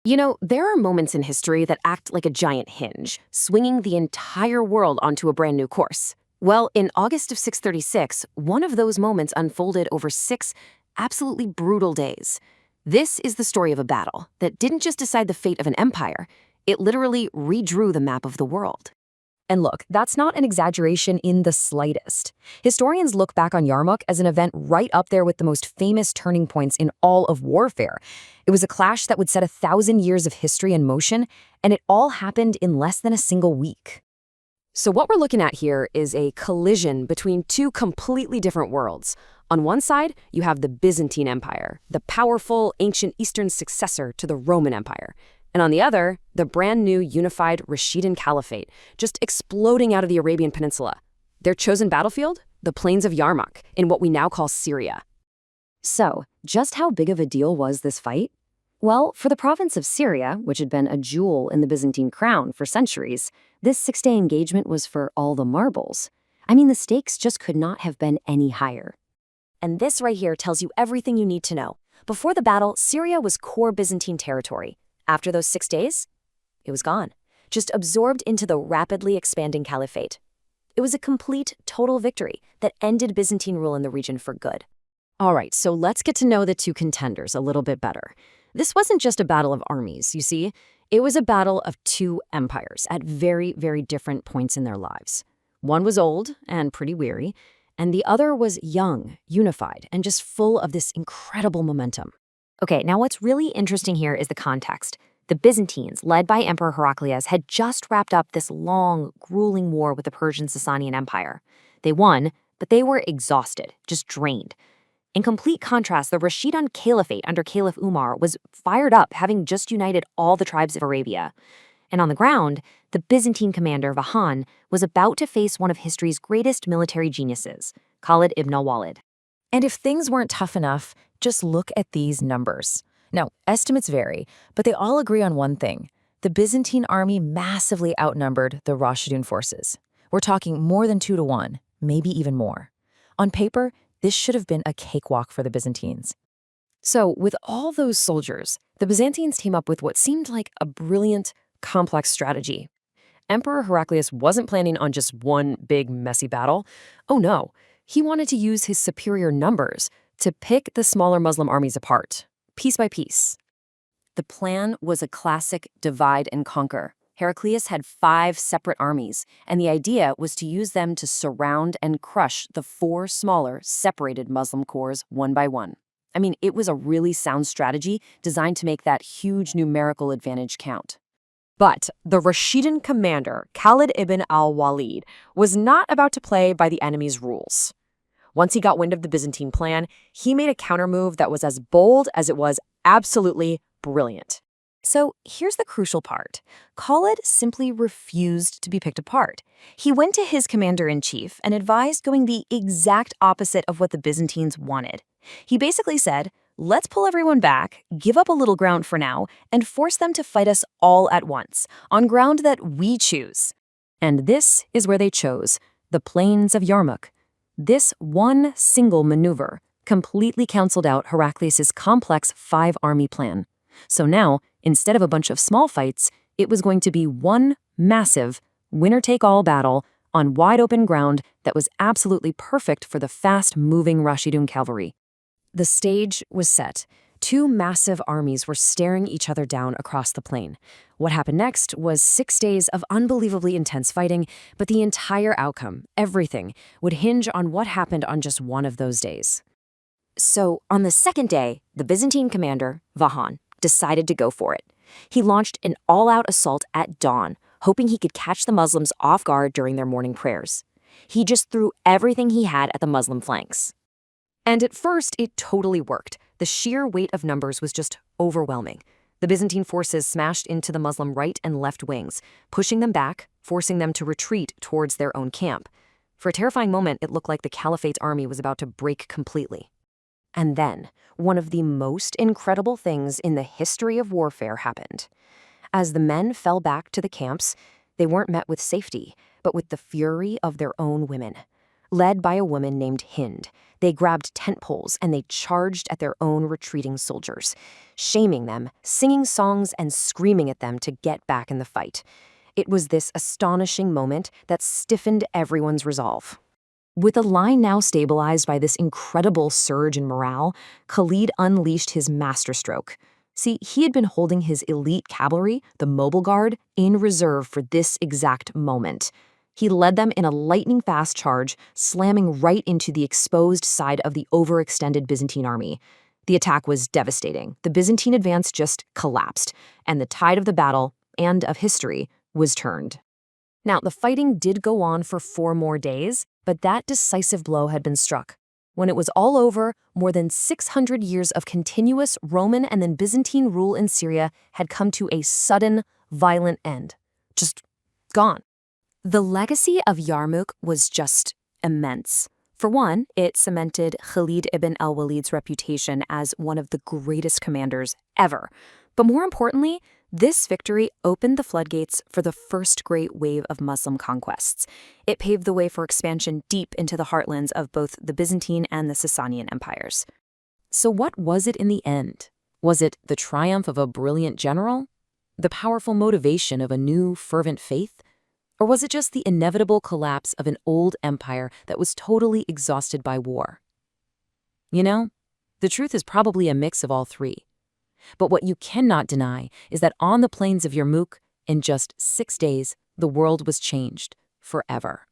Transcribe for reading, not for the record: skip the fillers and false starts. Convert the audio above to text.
You know, there are moments in history that act like a giant hinge, swinging the entire world onto a brand new course. Well, in August of 636, one of those moments unfolded over 6 absolutely brutal days. This is the story of a battle that didn't just decide the fate of an empire, it literally redrew the map of the world. And look, that's not an exaggeration in the slightest. Historians look back on Yarmuk as an event right up there with the most famous turning points in all of warfare. It was a clash that would set 1,000 years of history in motion, and it all happened in less than a single week. So what we're looking at here is a collision between two completely different worlds. On one side, you have the Byzantine Empire, the powerful ancient Eastern successor to the Roman Empire. And on the other, the brand new unified Rashidun Caliphate, just exploding out of the Arabian Peninsula. Their chosen battlefield? The plains of Yarmuk, in what we now call Syria. So, just how big of a deal was this fight? Well, for the province of Syria, which had been a jewel in the Byzantine crown for centuries, this 6-day engagement was for all the marbles. I mean, the stakes just could not have been any higher. And this right here tells you everything you need to know. Before the battle, Syria was core Byzantine territory. After those 6 days, it was gone, just absorbed into the rapidly expanding caliphate. It was a complete, total victory that ended Byzantine rule in the region for good. All right, so let's get to know the two contenders a little bit better. This wasn't just a battle of armies, you see. It was a battle of two empires at very, very different points in their lives. One was old and pretty weary, and the other was young, unified, and just full of this incredible momentum. Okay, now what's really interesting here is the context. The Byzantines, led by Emperor Heraclius, had just wrapped up this long, grueling war with the Persian Sasanian Empire. They won, but they were exhausted, just drained. In complete contrast, the Rashidun Caliphate under Caliph Umar was fired up, having just united all the tribes of Arabia. And on the ground, the Byzantine commander, Vahan, was about to face one of history's greatest military geniuses, Khalid ibn al-Walid. And if things weren't tough enough, just look at these numbers. Now, estimates vary, but they all agree on one thing. The Byzantine army massively outnumbered the Rashidun forces. We're talking more than 2 to 1, maybe even more. On paper, this should have been a cakewalk for the Byzantines. So, with all those soldiers, the Byzantines came up with what seemed like a brilliant, complex strategy. Emperor Heraclius wasn't planning on just one big, messy battle. Oh no, he wanted to use his superior numbers to pick the smaller Muslim armies apart, piece by piece. The plan was a classic divide and conquer. Heraclius had 5 separate armies, and the idea was to use them to surround and crush the 4 smaller, separated Muslim corps one by one. I mean, it was a really sound strategy designed to make that huge numerical advantage count. But the Rashidun commander, Khalid ibn al-Walid, was not about to play by the enemy's rules. Once he got wind of the Byzantine plan, he made a countermove that was as bold as it was absolutely brilliant. So here's the crucial part. Khalid simply refused to be picked apart. He went to his commander-in-chief and advised going the exact opposite of what the Byzantines wanted. He basically said, let's pull everyone back, give up a little ground for now, and force them to fight us all at once, on ground that we choose. And this is where they chose, the plains of Yarmuk. This one single maneuver completely canceled out Heraclius' complex 5-army plan. So now, instead of a bunch of small fights, it was going to be one massive, winner-take-all battle on wide-open ground that was absolutely perfect for the fast-moving Rashidun cavalry. The stage was set. 2 massive armies were staring each other down across the plain. What happened next was 6 days of unbelievably intense fighting, but the entire outcome, everything, would hinge on what happened on just one of those days. So, on the second day, the Byzantine commander, Vahan, decided to go for it. He launched an all-out assault at dawn, hoping he could catch the Muslims off guard during their morning prayers. He just threw everything he had at the Muslim flanks. And at first, it totally worked. The sheer weight of numbers was just overwhelming. The Byzantine forces smashed into the Muslim right and left wings, pushing them back, forcing them to retreat towards their own camp. For a terrifying moment, it looked like the Caliphate's army was about to break completely. And then, one of the most incredible things in the history of warfare happened. As the men fell back to the camps, they weren't met with safety, but with the fury of their own women. led by a woman named Hind. They grabbed tent poles and they charged at their own retreating soldiers, shaming them, singing songs and screaming at them to get back in the fight. It was this astonishing moment that stiffened everyone's resolve. With the line now stabilized by this incredible surge in morale, Khalid unleashed his masterstroke. See, he had been holding his elite cavalry, the mobile guard, in reserve for this exact moment. He led them in a lightning-fast charge, slamming right into the exposed side of the overextended Byzantine army. The attack was devastating. The Byzantine advance just collapsed, and the tide of the battle, and of history, was turned. Now, the fighting did go on for 4 more days, but that decisive blow had been struck. When it was all over, more than 600 years of continuous Roman and then Byzantine rule in Syria had come to a sudden, violent end. Just gone. The legacy of Yarmuk was just immense. For one, it cemented Khalid ibn al-Walid's reputation as one of the greatest commanders ever. But more importantly, this victory opened the floodgates for the first great wave of Muslim conquests. It paved the way for expansion deep into the heartlands of both the Byzantine and the Sasanian empires. So what was it in the end? Was it the triumph of a brilliant general? The powerful motivation of a new, fervent faith? Or was it just the inevitable collapse of an old empire that was totally exhausted by war? You know, the truth is probably a mix of all three. But what you cannot deny is that on the plains of Yarmuk, in just 6 days, the world was changed forever.